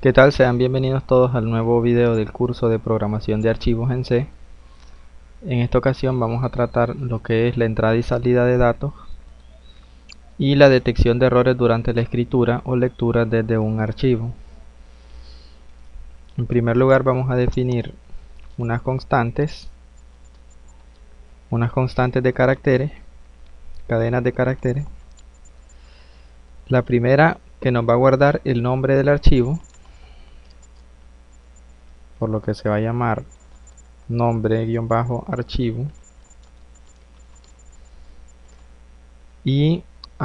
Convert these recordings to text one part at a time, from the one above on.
¿Qué tal? Sean bienvenidos todos al nuevo video del curso de programación de archivos en C. En esta ocasión vamos a tratar lo que es la entrada y salida de datos y la detección de errores durante la escritura o lectura desde un archivo. En primer lugar vamos a definir unas constantes de caracteres, cadenas de caracteres. La primera que nos va a guardar el nombre del archivo, por lo que se va a llamar nombre-archivo. Y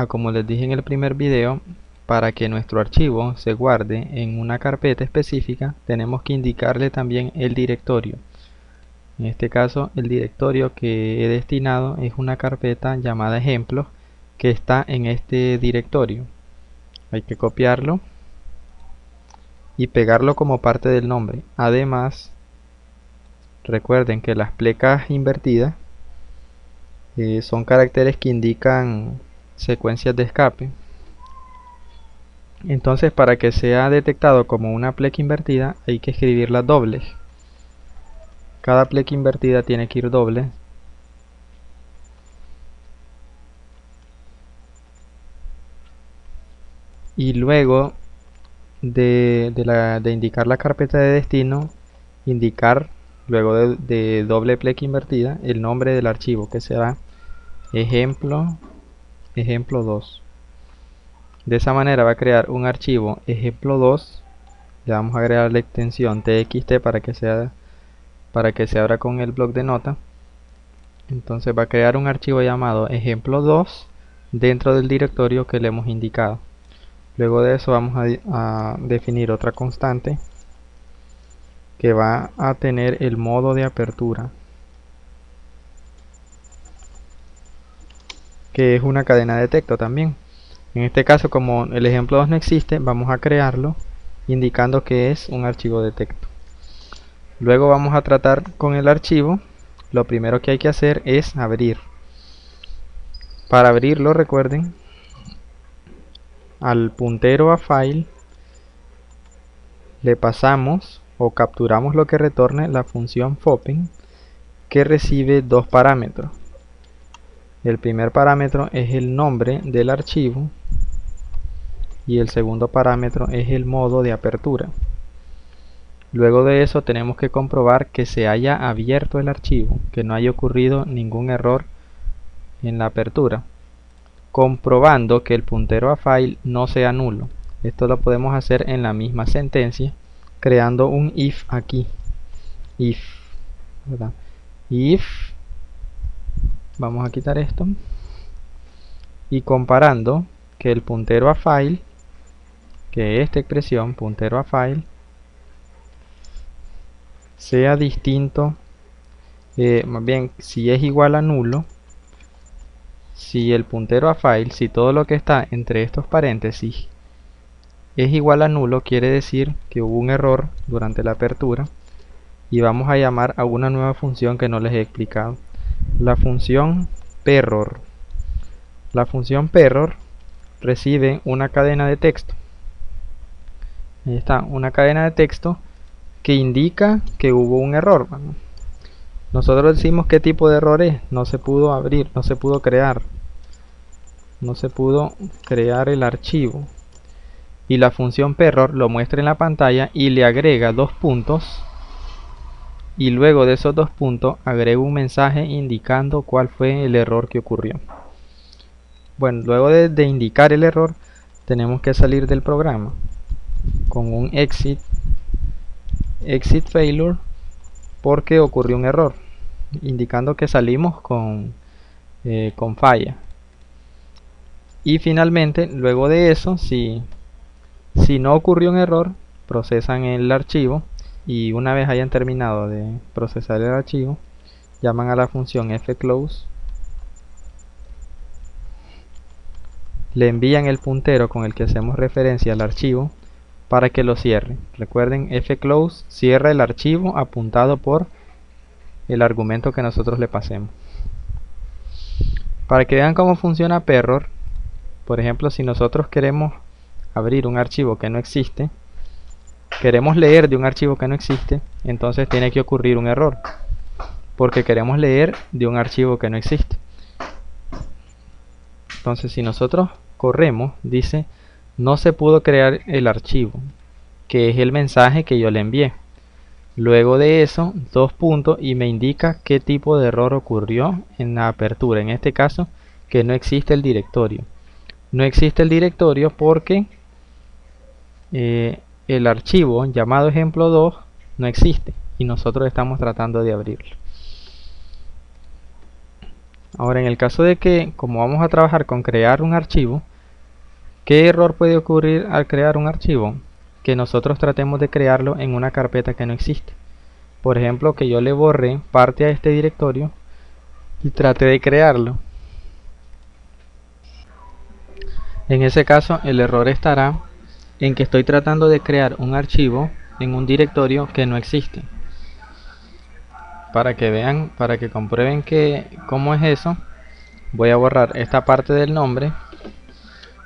como les dije en el primer video, para que nuestro archivo se guarde en una carpeta específica, tenemos que indicarle también el directorio. En este caso, el directorio que he destinado es una carpeta llamada ejemplos que está en este directorio. Hay que copiarlo y pegarlo como parte del nombre. Además, recuerden que las plecas invertidas son caracteres que indican secuencias de escape. Entonces, para que sea detectado como una pleca invertida, hay que escribirlas dobles. Cada pleca invertida tiene que ir doble. Y luego de indicar la carpeta de destino, indicar luego de doble pleca invertida el nombre del archivo, que será ejemplo 2. De esa manera va a crear un archivo ejemplo 2. Le vamos a agregar la extensión txt para que se abra con el bloc de nota. Entonces va a crear un archivo llamado ejemplo 2 dentro del directorio que le hemos indicado. Luego de eso vamos a definir otra constante que va a tener el modo de apertura, que es una cadena de texto también. En este caso, como el ejemplo 2 no existe, vamos a crearlo indicando que es un archivo de texto. Luego vamos a tratar con el archivo. Lo primero que hay que hacer es abrir. Para abrirlo, recuerden, al puntero a file le pasamos o capturamos lo que retorne la función fopen, que recibe dos parámetros. El primer parámetro es el nombre del archivo y el segundo parámetro es el modo de apertura. Luego de eso tenemos que comprobar que se haya abierto el archivo, que no haya ocurrido ningún error en la apertura, comprobando que el puntero a file no sea nulo. Esto lo podemos hacer en la misma sentencia, creando un if aquí. If, ¿verdad? If, vamos a quitar esto, y comparando que el puntero a file, que esta expresión puntero a file sea distinto, más bien si es igual a nulo, si el puntero a file, si todo lo que está entre estos paréntesis es igual a nulo, quiere decir que hubo un error durante la apertura y vamos a llamar a una nueva función que no les he explicado, la función perror. La función perror recibe una cadena de texto. Ahí está, una cadena de texto que indica que hubo un error. Nosotros decimos qué tipo de error es. No se pudo abrir, no se pudo crear el archivo. Y la función perror lo muestra en la pantalla y le agrega dos puntos. Y luego de esos dos puntos agrega un mensaje indicando cuál fue el error que ocurrió. Bueno, luego de indicar el error, tenemos que salir del programa con un exit failure, porque ocurrió un error, indicando que salimos con falla. Y finalmente, luego de eso, si no ocurrió un error, procesan el archivo y una vez hayan terminado de procesar el archivo, llaman a la función fclose, le envían el puntero con el que hacemos referencia al archivo para que lo cierre. Recuerden, fclose cierra el archivo apuntado por el argumento que nosotros le pasemos. Para que vean cómo funciona perror, por ejemplo, si nosotros queremos abrir un archivo que no existe, queremos leer de un archivo que no existe, entonces tiene que ocurrir un error, porque queremos leer de un archivo que no existe. Entonces si nosotros corremos, dice no se pudo crear el archivo, que es el mensaje que yo le envié. Luego de eso, dos puntos, y me indica qué tipo de error ocurrió en la apertura. En este caso, que no existe el directorio. No existe el directorio porque el archivo llamado ejemplo 2 no existe y nosotros estamos tratando de abrirlo. Ahora, en el caso de que, como vamos a trabajar con crear un archivo, ¿qué error puede ocurrir al crear un archivo? Que nosotros tratemos de crearlo en una carpeta que no existe. Por ejemplo, que yo le borre parte a este directorio y trate de crearlo. En ese caso, el error estará en que estoy tratando de crear un archivo en un directorio que no existe. Para que vean, para que comprueben cómo es eso, voy a borrar esta parte del nombre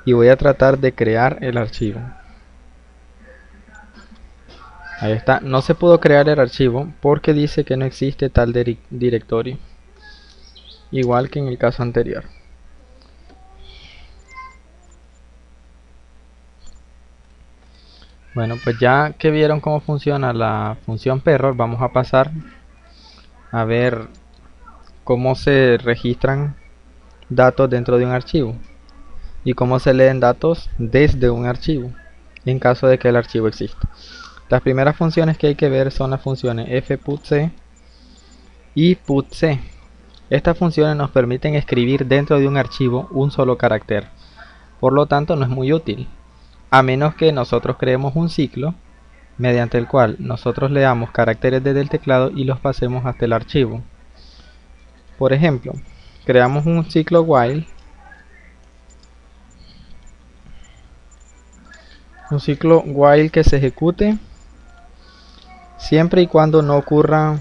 y voy a tratar de crear el archivo. Ahí está, no se pudo crear el archivo porque dice que no existe tal directorio, igual que en el caso anterior. Bueno, pues ya que vieron cómo funciona la función perror, vamos a pasar a ver cómo se registran datos dentro de un archivo y cómo se leen datos desde un archivo en caso de que el archivo exista. Las primeras funciones que hay que ver son las funciones fputc y putc. Estas funciones nos permiten escribir dentro de un archivo un solo carácter, por lo tanto no es muy útil, a menos que nosotros creemos un ciclo mediante el cual nosotros leamos caracteres desde el teclado y los pasemos hasta el archivo. Por ejemplo, creamos un ciclo while, que se ejecute siempre y cuando no ocurra,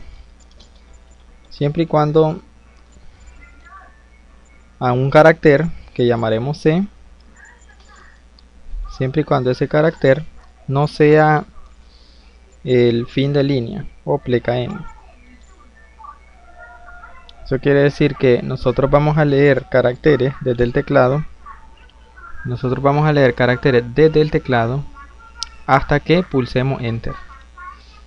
siempre y cuando a un carácter que llamaremos C, siempre y cuando ese carácter no sea el fin de línea o pleca n. Eso quiere decir que nosotros vamos a leer caracteres desde el teclado. Hasta que pulsemos enter.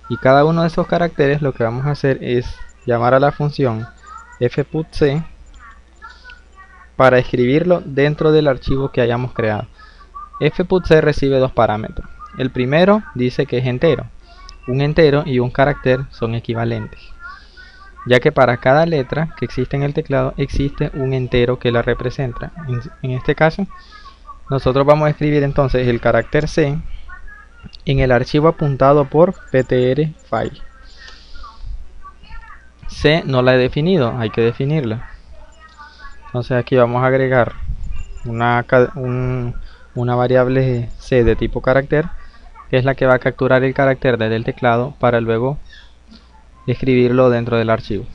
Y cada uno de esos caracteres lo que vamos a hacer es llamar a la función fputc para escribirlo dentro del archivo que hayamos creado. Fputc recibe dos parámetros. El primero dice que es entero. Un entero y un carácter son equivalentes, ya que para cada letra que existe en el teclado existe un entero que la representa. En este caso, nosotros vamos a escribir entonces el carácter C en el archivo apuntado por ptr file. C no la he definido, hay que definirla. Entonces aquí vamos a agregar una variable C de tipo carácter, que es la que va a capturar el carácter desde el teclado para luego escribirlo dentro del archivo.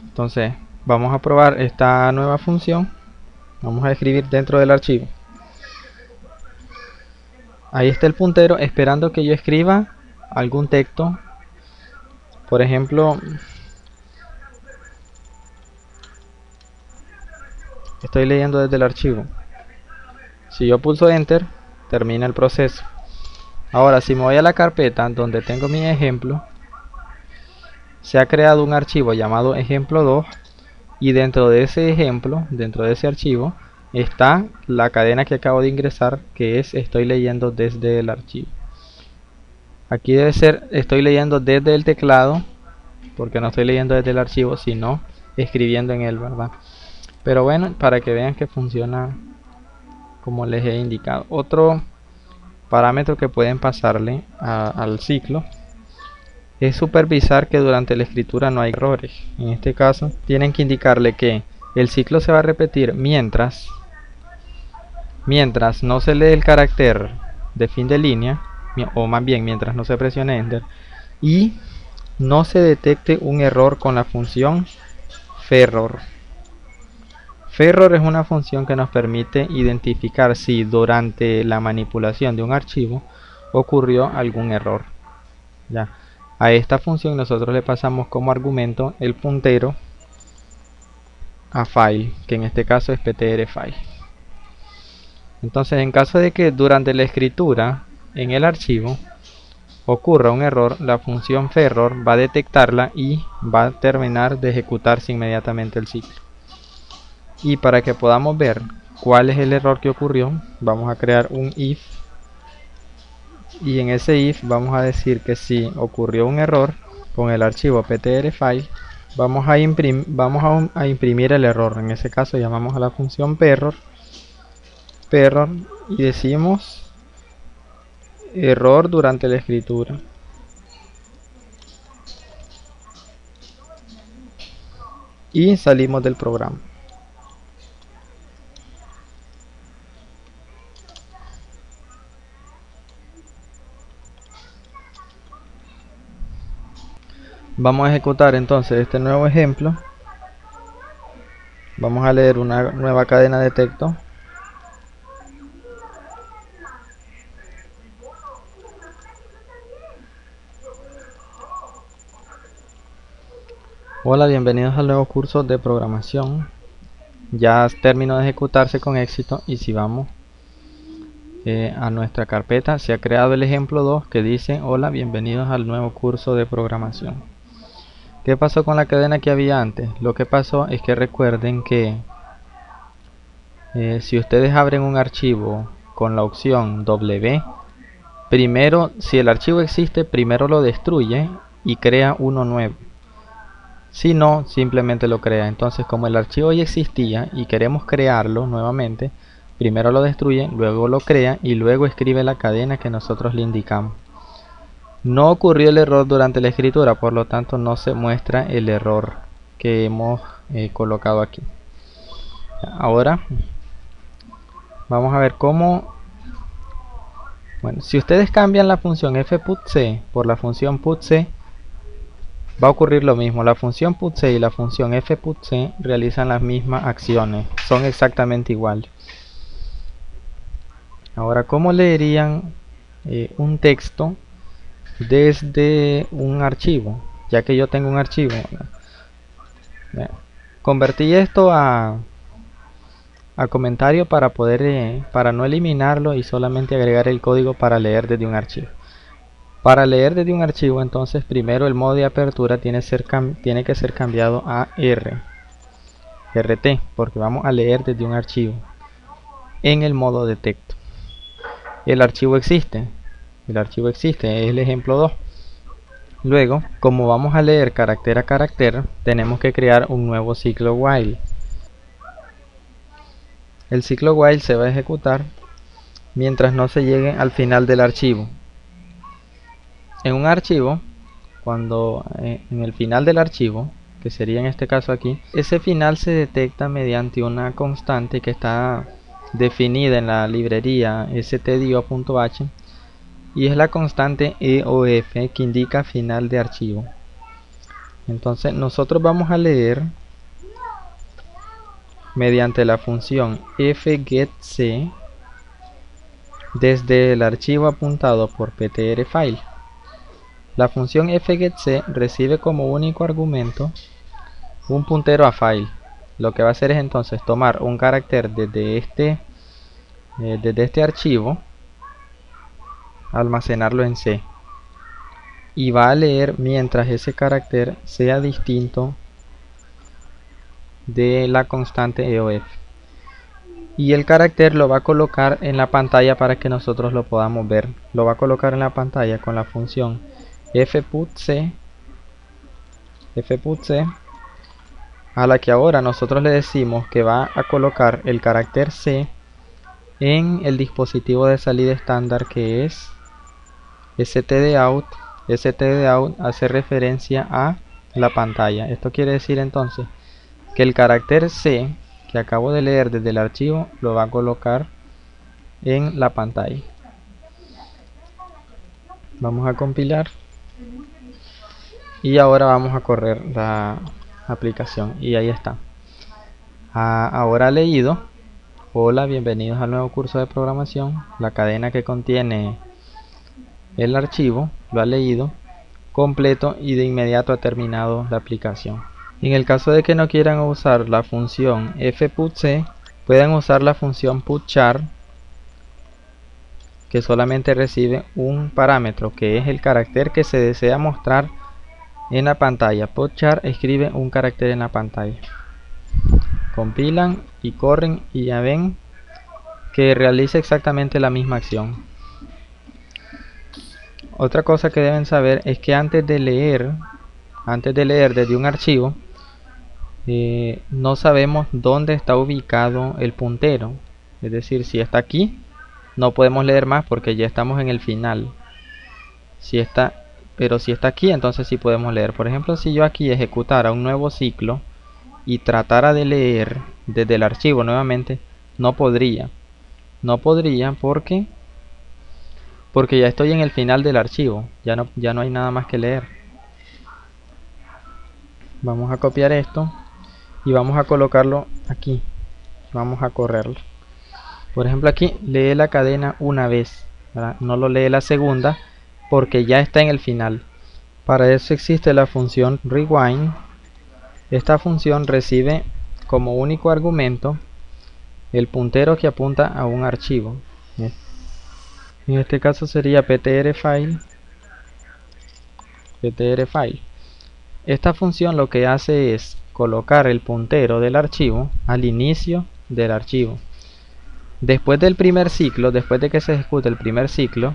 Entonces vamos a probar esta nueva función. Vamos a escribir dentro del archivo. Ahí está el puntero esperando que yo escriba algún texto. Por ejemplo, estoy leyendo desde el archivo. Si yo pulso enter, termina el proceso. Ahora, si me voy a la carpeta donde tengo mi ejemplo, se ha creado un archivo llamado ejemplo 2 y dentro de ese ejemplo, dentro de ese archivo, está la cadena que acabo de ingresar, que es estoy leyendo desde el archivo. Aquí debe ser estoy leyendo desde el teclado, porque no estoy leyendo desde el archivo, sino escribiendo en él, ¿verdad? Pero bueno, para que vean que funciona como les he indicado. Otro parámetro que pueden pasarle al ciclo es supervisar que durante la escritura no hay errores. En este caso tienen que indicarle que el ciclo se va a repetir mientras no se lee el carácter de fin de línea, o más bien mientras no se presione enter, y no se detecte un error con la función ferror. Ferror es una función que nos permite identificar si durante la manipulación de un archivo ocurrió algún error. Ya. A esta función nosotros le pasamos como argumento el puntero a file, que en este caso es ptr file. Entonces, en caso de que durante la escritura en el archivo ocurra un error, la función ferror va a detectarla y va a terminar de ejecutarse inmediatamente el ciclo. Y para que podamos ver cuál es el error que ocurrió, vamos a crear un if, y en ese if vamos a decir que si ocurrió un error con el archivo ptr file, vamos a imprimir el error. En ese caso llamamos a la función perror y decimos error durante la escritura. Y salimos del programa. Vamos a ejecutar entonces este nuevo ejemplo. Vamos a leer una nueva cadena de texto. Hola, bienvenidos al nuevo curso de programación. Ya terminó de ejecutarse con éxito, y si vamos a nuestra carpeta, se ha creado el ejemplo 2 que dice: hola, bienvenidos al nuevo curso de programación. ¿Qué pasó con la cadena que había antes? Lo que pasó es que recuerden que si ustedes abren un archivo con la opción W, primero, si el archivo existe, primero lo destruye y crea uno nuevo. Si no, simplemente lo crea. Entonces, como el archivo ya existía y queremos crearlo nuevamente, primero lo destruye, luego lo crea y luego escribe la cadena que nosotros le indicamos. No ocurrió el error durante la escritura, por lo tanto no se muestra el error que hemos colocado aquí. Ahora vamos a ver cómo. Bueno, si ustedes cambian la función fputc por la función putc, va a ocurrir lo mismo. La función putc y la función fputc realizan las mismas acciones, son exactamente iguales. Ahora, ¿cómo leerían un texto desde un archivo? Ya que yo tengo un archivo, convertí esto a comentario para poder para no eliminarlo y solamente agregar el código para leer desde un archivo. Para leer desde un archivo, entonces primero el modo de apertura tiene que ser cambiado a RT, porque vamos a leer desde un archivo en el modo de texto. El archivo existe, es el ejemplo 2. Luego, como vamos a leer carácter a carácter, tenemos que crear un nuevo ciclo while. El ciclo while se va a ejecutar mientras no se llegue al final del archivo. En un archivo, cuando en el final del archivo, que sería en este caso aquí, ese final se detecta mediante una constante que está definida en la librería stdio.h, y es la constante EOF, que indica final de archivo. Entonces nosotros vamos a leer mediante la función fgetC desde el archivo apuntado por ptr file. La función fgetC recibe como único argumento un puntero a file. Lo que va a hacer es entonces tomar un carácter desde este archivo, almacenarlo en C, y va a leer mientras ese carácter sea distinto de la constante EOF. Y el carácter lo va a colocar en la pantalla para que nosotros lo podamos ver. Lo va a colocar en la pantalla con la función fputc, a la que ahora nosotros le decimos que va a colocar el carácter C en el dispositivo de salida estándar, que es stdout. stdout hace referencia a la pantalla. Esto quiere decir entonces que el carácter C que acabo de leer desde el archivo lo va a colocar en la pantalla. Vamos a compilar y ahora vamos a correr la aplicación, y ahí está. Ahora ha leído. Hola, bienvenidos al nuevo curso de programación. La cadena que contiene el archivo lo ha leído completo y de inmediato ha terminado la aplicación. En el caso de que no quieran usar la función fputC, pueden usar la función putchar, que solamente recibe un parámetro, que es el carácter que se desea mostrar en la pantalla. Putchar escribe un carácter en la pantalla. Compilan y corren y ya ven que realiza exactamente la misma acción. Otra cosa que deben saber es que antes de leer desde un archivo, no sabemos dónde está ubicado el puntero. Es decir, si está aquí, no podemos leer más porque ya estamos en el final. Pero si está aquí, entonces sí podemos leer. Por ejemplo, si yo aquí ejecutara un nuevo ciclo y tratara de leer desde el archivo nuevamente, no podría. No podría porque ya estoy en el final del archivo. Ya no hay nada más que leer. Vamos a copiar esto y vamos a colocarlo aquí. Vamos a correrlo. Por ejemplo, aquí lee la cadena una vez, ¿verdad? No lo lee la segunda porque ya está en el final. Para eso existe la función rewind. Esta función recibe como único argumento el puntero que apunta a un archivo. ¿Bien? En este caso sería ptrfile. Esta función lo que hace es colocar el puntero del archivo al inicio del archivo. Después del primer ciclo, después de que se ejecute el primer ciclo,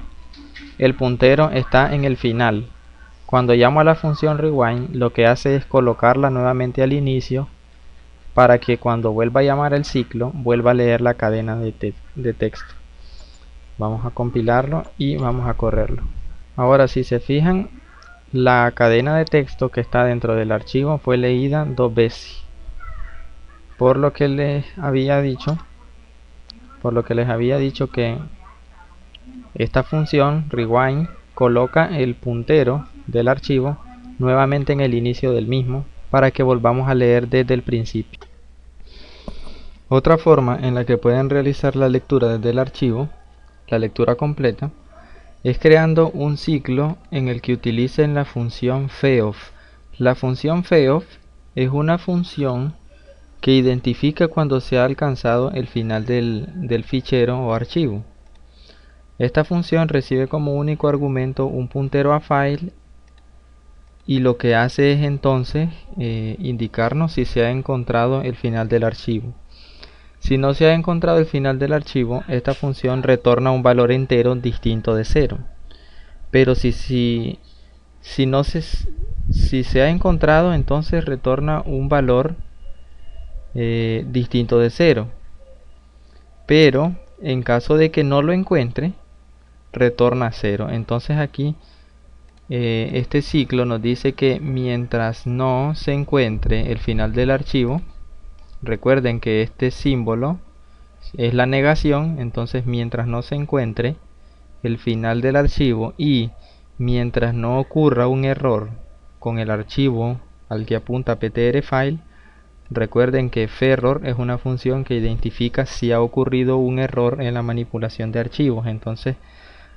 el puntero está en el final. Cuando llamo a la función rewind, lo que hace es colocarla nuevamente al inicio para que cuando vuelva a llamar el ciclo, vuelva a leer la cadena de texto. Vamos a compilarlo y vamos a correrlo. Ahora, si se fijan, la cadena de texto que está dentro del archivo fue leída 2 veces. Por lo que les había dicho que esta función rewind coloca el puntero del archivo nuevamente en el inicio del mismo para que volvamos a leer desde el principio. Otra forma en la que pueden realizar la lectura desde el archivo, la lectura completa, es creando un ciclo en el que utilicen la función feof. La función feof es una función que identifica cuando se ha alcanzado el final del fichero o archivo. Esta función recibe como único argumento un puntero a file y lo que hace es entonces indicarnos si se ha encontrado el final del archivo. Si no se ha encontrado el final del archivo, esta función retorna un valor entero distinto de 0. Pero si se ha encontrado, entonces retorna un valor distinto de 0. Pero en caso de que no lo encuentre, retorna 0. Entonces aquí este ciclo nos dice que mientras no se encuentre el final del archivo, recuerden que este símbolo es la negación, entonces mientras no se encuentre el final del archivo y mientras no ocurra un error con el archivo al que apunta ptrfile, recuerden que ferror es una función que identifica si ha ocurrido un error en la manipulación de archivos. Entonces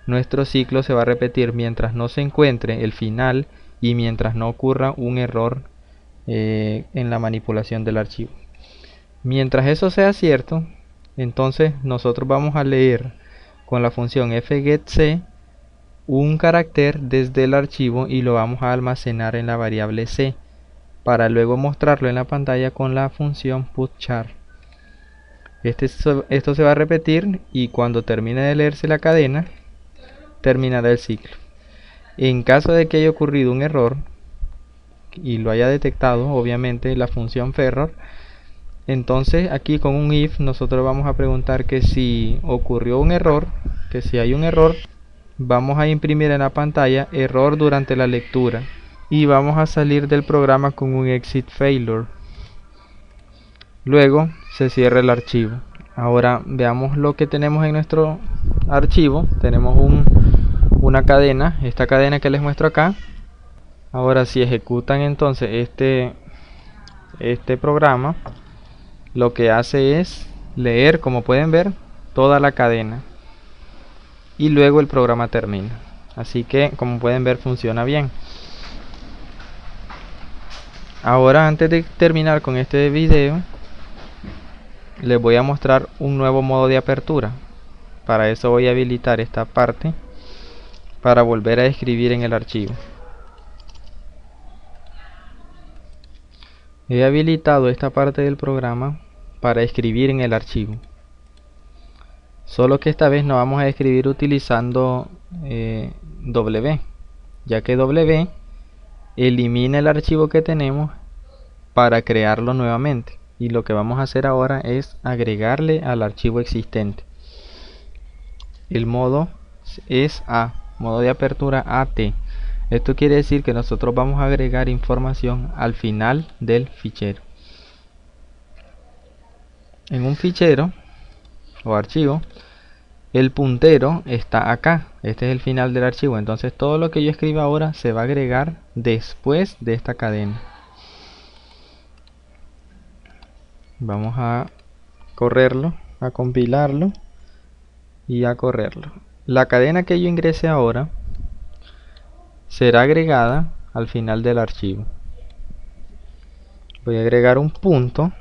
nuestro ciclo se va a repetir mientras no se encuentre el final y mientras no ocurra un error en la manipulación del archivo. Mientras eso sea cierto, entonces nosotros vamos a leer con la función fgetC un carácter desde el archivo y lo vamos a almacenar en la variable c para luego mostrarlo en la pantalla con la función putchar. Esto se va a repetir y cuando termine de leerse la cadena, terminará el ciclo. En caso de que haya ocurrido un error y lo haya detectado, obviamente, la función ferror, entonces aquí con un if nosotros vamos a preguntar que si ocurrió un error, que si hay un error, vamos a imprimir en la pantalla error durante la lectura y vamos a salir del programa con un exit failure. Luego se cierra el archivo. Ahora veamos lo que tenemos en nuestro archivo. Tenemos una cadena, esta cadena que les muestro acá. Ahora si ejecutan entonces este programa, lo que hace es leer, como pueden ver, toda la cadena y luego el programa termina. Así que, como pueden ver, funciona bien. Ahora, antes de terminar con este video, les voy a mostrar un nuevo modo de apertura. Para eso voy a habilitar esta parte para volver a escribir en el archivo. He habilitado esta parte del programa para escribir en el archivo. Solo que esta vez no vamos a escribir utilizando W, ya que W elimina el archivo que tenemos para crearlo nuevamente. Y lo que vamos a hacer ahora es agregarle al archivo existente. El modo es A, modo de apertura AT. Esto quiere decir que nosotros vamos a agregar información al final del fichero. En un fichero o archivo, el puntero está acá. Este es el final del archivo. Entonces todo lo que yo escriba ahora se va a agregar después de esta cadena. Vamos a correrlo, a compilarlo y a correrlo. La cadena que yo ingrese ahora será agregada al final del archivo. Voy a agregar un punto,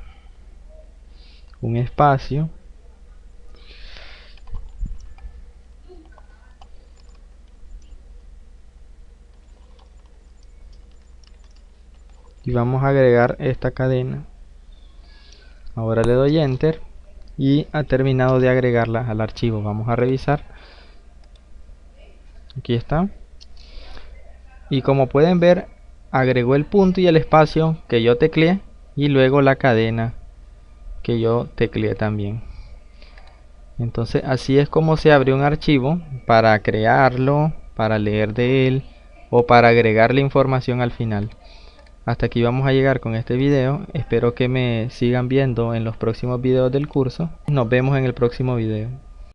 un espacio, y vamos a agregar esta cadena. Ahora le doy enter y ha terminado de agregarla al archivo. Vamos a revisar. Aquí está. Y como pueden ver, agregó el punto y el espacio que yo tecleé y luego la cadena que yo tecleé también. Entonces así es como se abre un archivo para crearlo, para leer de él o para agregarle información al final. Hasta aquí vamos a llegar con este video. Espero que me sigan viendo en los próximos videos del curso. Nos vemos en el próximo video.